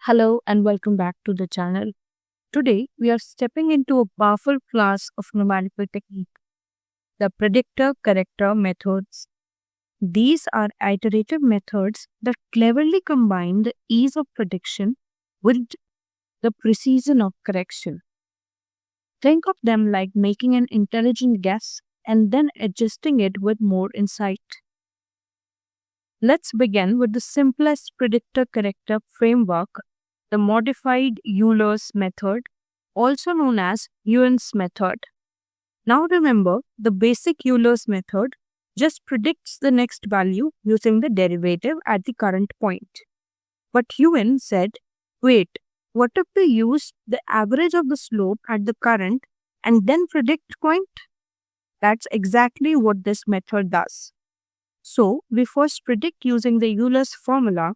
Hello and welcome back to the channel. Today we are stepping into a powerful class of numerical technique, the predictor corrector methods. These are iterative methods that cleverly combine the ease of prediction with the precision of correction. Think of them like making an intelligent guess and then adjusting it with more insight. Let's begin with the simplest predictor corrector framework, the modified Euler's method, also known as Ewan's method. Now remember, the basic Euler's method just predicts the next value using the derivative at the current point. But Ewan said, wait, what if we use the average of the slope at the current and then predict point? That's exactly what this method does. So we first predict using the Euler's formula.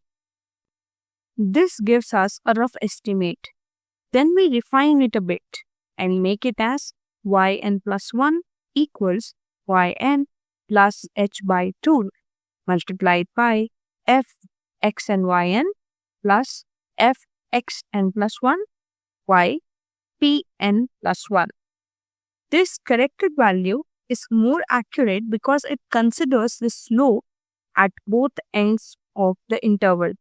This gives us a rough estimate. Then we refine it a bit and make it as yn plus 1 equals yn plus h by 2 multiplied by f x and yn plus f x n plus 1 y p n plus 1. This corrected value is more accurate because it considers the slope at both ends of the interval.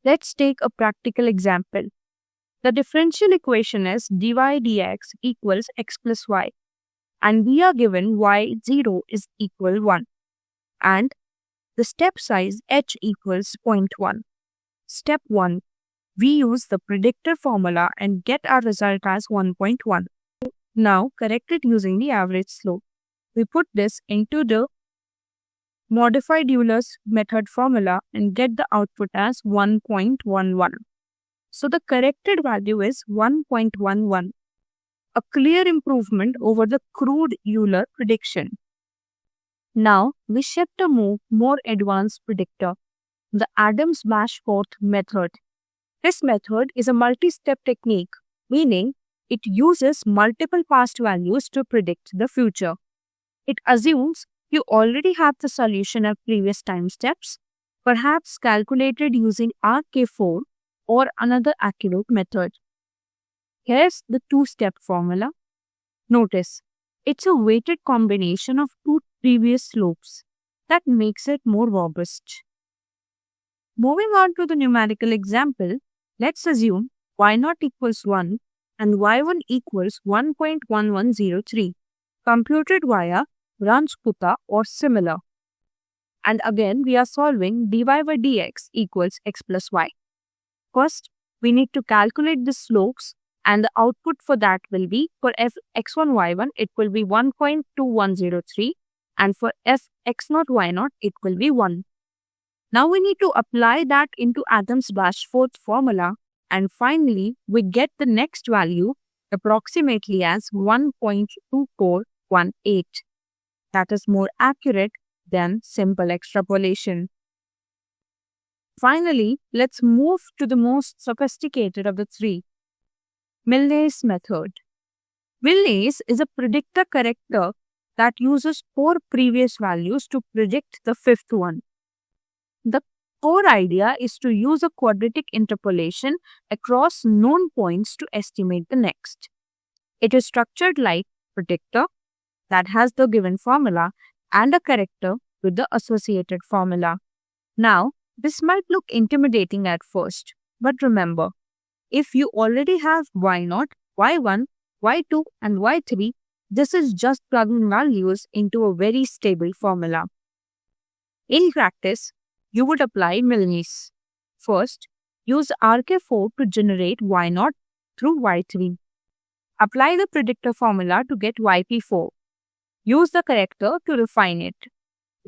Let's take a practical example. The differential equation is dy dx equals x plus y, and we are given y0 is equal 1 and the step size h equals 0.1. Step 1. We use the predictor formula and get our result as 1.1. Now correct it using the average slope. We put this into the modified Euler's method formula and get the output as 1.11. So the corrected value is 1.11, a clear improvement over the crude Euler prediction. Now we shift to more advanced predictor, the Adams-Bashforth method. This method is a multi-step technique, meaning it uses multiple past values to predict the future. It assumes you already have the solution at previous time steps, perhaps calculated using RK4 or another accurate method. Here's the two-step formula. Notice, it's a weighted combination of two previous slopes that makes it more robust. Moving on to the numerical example, let's assume y0 equals 1 and y1 equals 1.1103, computed via Runge-Kutta or similar. And again, we are solving dy by dx equals x plus y. First, we need to calculate the slopes, and the output for that will be, for f x1 y1, it will be 1.2103, and for f x0 y0, it will be 1. Now we need to apply that into Adams-Bashforth formula, and finally, we get the next value approximately as 1.2418. That is more accurate than simple extrapolation. Finally, let's move to the most sophisticated of the three, Milne's method. Milne's is a predictor corrector that uses 4 previous values to predict the fifth one. The core idea is to use a quadratic interpolation across known points to estimate the next. It is structured like predictor that has the given formula and a corrector with the associated formula. Now, this might look intimidating at first, but remember, if you already have y0, y1, y2 and y3, this is just plugging values into a very stable formula. In practice, you would apply Milne's. First, use RK4 to generate y0 through y3. Apply the predictor formula to get yp4. Use the corrector to refine it.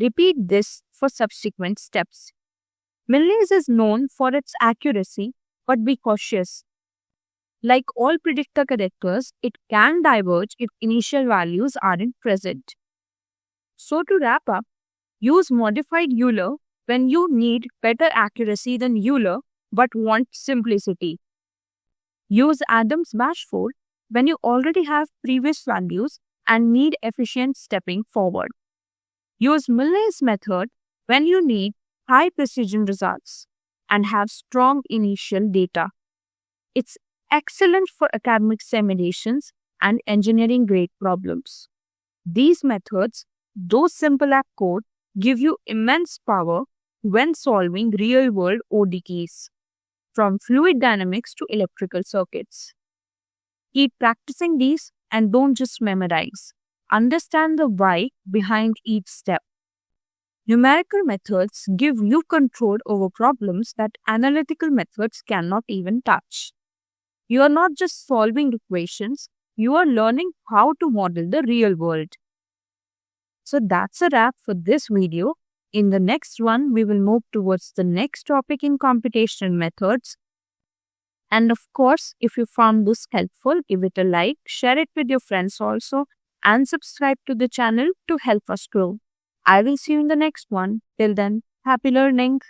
Repeat this for subsequent steps. Milne's is known for its accuracy, but be cautious. Like all predictor correctors, it can diverge if initial values aren't present. So to wrap up, use modified Euler when you need better accuracy than Euler but want simplicity. Use Adams-Bashforth when you already have previous values and need efficient stepping forward. Use Milne's method when you need high precision results. and have strong initial data. It's excellent for academic simulations and engineering grade problems. These methods, though simple at code, give you immense power when solving real-world ODEs, from fluid dynamics to electrical circuits. Keep practicing these and don't just memorize. Understand the why behind each step. Numerical methods give you control over problems that analytical methods cannot even touch. You are not just solving equations, you are learning how to model the real world. So that's a wrap for this video. In the next one, we will move towards the next topic in computational methods. And of course, if you found this helpful, give it a like, share it with your friends also, and subscribe to the channel to help us grow. I will see you in the next one. Till then, happy learning.